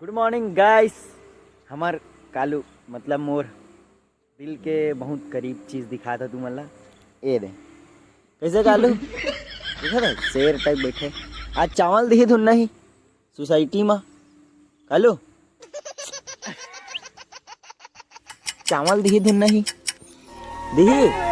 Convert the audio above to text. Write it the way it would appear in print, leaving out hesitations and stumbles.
Good morning guys. हमार कालू मतलब मोर दिल के बहुत करीब चीज दिखा था तू मला। ए दे कैसे कालू देखा था शेर टाइप बैठे। आज चावल दिए धुन नहीं सोसाइटी में कालू चावल दिए धुन नहीं दिए